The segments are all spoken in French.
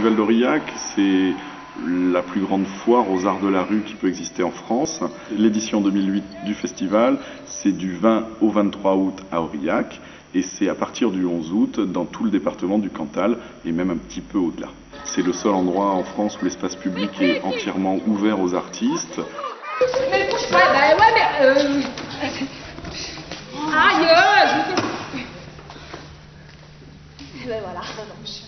Festival d'Aurillac, c'est la plus grande foire aux arts de la rue qui peut exister en France. L'édition 2008 du festival, c'est du 20 au 23 août à Aurillac et c'est à partir du 11 août dans tout le département du Cantal et même un petit peu au-delà. C'est le seul endroit en France où l'espace public est entièrement ouvert aux artistes. Mais bouge pas, bah ouais, mais aïe, ben voilà.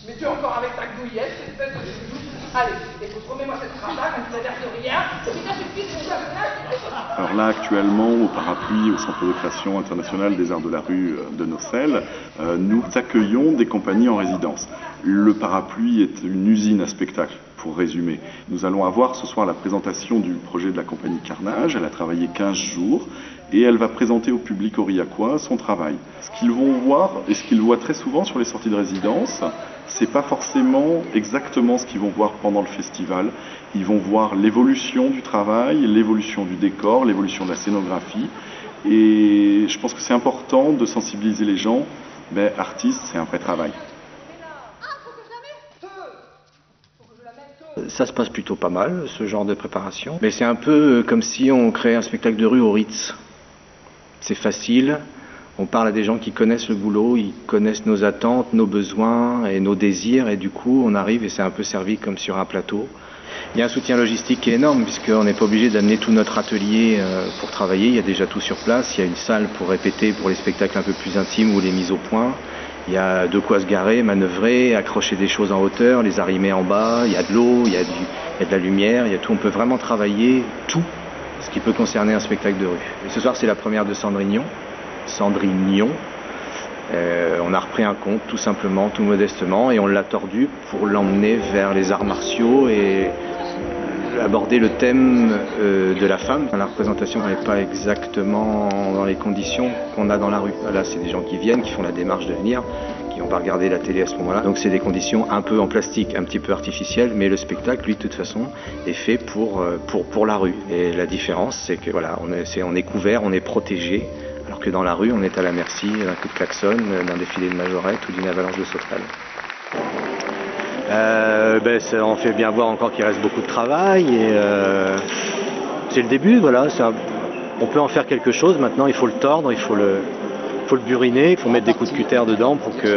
Mais tu es encore avec ta gouillette, cette espèce de joujou. Allez, écoute, remets-moi cette cravate, elle ne l'air de rien. Et puis ça suffit, c'est ça. Alors là, actuellement, au Parapluie, au Centre de création international des arts de la rue de Nocelles, nous accueillons des compagnies en résidence. Le Parapluie est une usine à spectacle, pour résumer. Nous allons avoir ce soir la présentation du projet de la compagnie Carnage. Elle a travaillé 15 jours et elle va présenter au public aurillacois son travail. Ce qu'ils vont voir, et ce qu'ils voient très souvent sur les sorties de résidence, c'est pas forcément exactement ce qu'ils vont voir pendant le festival. Ils vont voir l'évolution du travail, l'évolution du décor, l'évolution de la scénographie. Et je pense que c'est important de sensibiliser les gens. Ben, artiste, c'est un vrai travail. Ça se passe plutôt pas mal, ce genre de préparation. Mais c'est un peu comme si on créait un spectacle de rue au Ritz. C'est facile, on parle à des gens qui connaissent le boulot, ils connaissent nos attentes, nos besoins et nos désirs, et du coup on arrive et c'est un peu servi comme sur un plateau. Il y a un soutien logistique qui est énorme, puisqu'on n'est pas obligé d'amener tout notre atelier pour travailler, il y a déjà tout sur place, il y a une salle pour répéter pour les spectacles un peu plus intimes ou les mises au point. Il y a de quoi se garer, manœuvrer, accrocher des choses en hauteur, les arrimer en bas, il y a de l'eau, il y a de la lumière, il y a tout. On peut vraiment travailler tout ce qui peut concerner un spectacle de rue. Et ce soir, c'est la première de Cendrillon. On a repris un conte, tout simplement, tout modestement, et on l'a tordu pour l'emmener vers les arts martiaux et aborder le thème de la femme. La représentation n'est pas exactement dans les conditions qu'on a dans la rue. Là, c'est des gens qui viennent, qui font la démarche de venir, qui n'ont pas regardé la télé à ce moment-là. Donc c'est des conditions un peu en plastique, un petit peu artificielles, mais le spectacle, lui, de toute façon, est fait pour la rue. Et la différence, c'est que voilà, on est couvert, on est protégé, alors que dans la rue, on est à la merci d'un coup de klaxon, d'un défilé de majorette ou d'une avalanche de sauterelles. Ça en fait bien voir encore qu'il reste beaucoup de travail et c'est le début, voilà. On peut en faire quelque chose, maintenant il faut le tordre, il faut le buriner, il faut mettre des coups de cutter dedans pour qu'il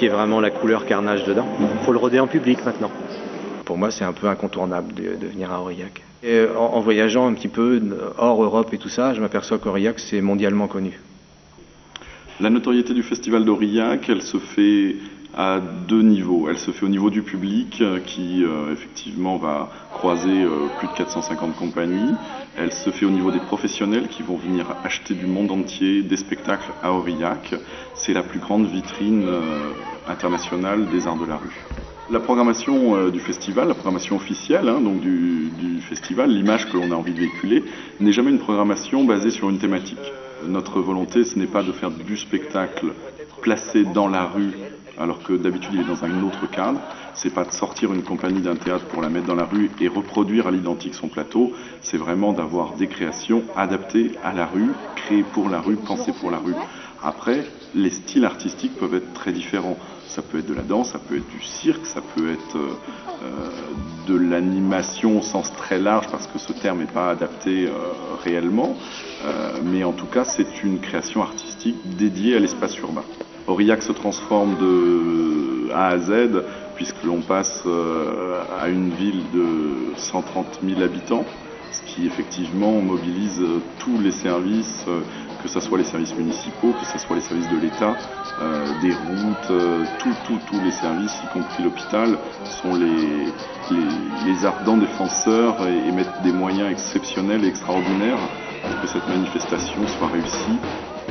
y ait vraiment la couleur Carnage dedans. Il faut le roder en public maintenant. Pour moi c'est un peu incontournable de venir à Aurillac. Et en voyageant un petit peu hors Europe et tout ça, je m'aperçois qu'Aurillac c'est mondialement connu. La notoriété du festival d'Aurillac, elle se fait à deux niveaux. Elle se fait au niveau du public qui effectivement va croiser plus de 450 compagnies. Elle se fait au niveau des professionnels qui vont venir acheter du monde entier des spectacles à Aurillac. C'est la plus grande vitrine internationale des arts de la rue. La programmation du festival, la programmation officielle donc du festival, l'image que l'on a envie de véhiculer, n'est jamais une programmation basée sur une thématique. Notre volonté, ce n'est pas de faire du spectacle placé dans la rue, alors que d'habitude il est dans un autre cadre. C'est pas de sortir une compagnie d'un théâtre pour la mettre dans la rue et reproduire à l'identique son plateau. C'est vraiment d'avoir des créations adaptées à la rue, créées pour la rue, pensées pour la rue. Après, les styles artistiques peuvent être très différents. Ça peut être de la danse, ça peut être du cirque, ça peut être de l'animation au sens très large parce que ce terme n'est pas adapté réellement. Mais en tout cas, c'est une création artistique dédiée à l'espace urbain. Aurillac se transforme de A à Z puisque l'on passe à une ville de 130 000 habitants, ce qui effectivement mobilise tous les services, que ce soit les services municipaux, que ce soit les services de l'État, des routes, tous les services, y compris l'hôpital, sont les ardents défenseurs et mettent des moyens exceptionnels et extraordinaires pour que cette manifestation soit réussie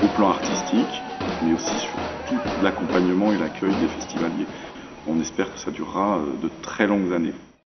au plan artistique, mais aussi sur tout l'accompagnement et l'accueil des festivaliers. On espère que ça durera de très longues années.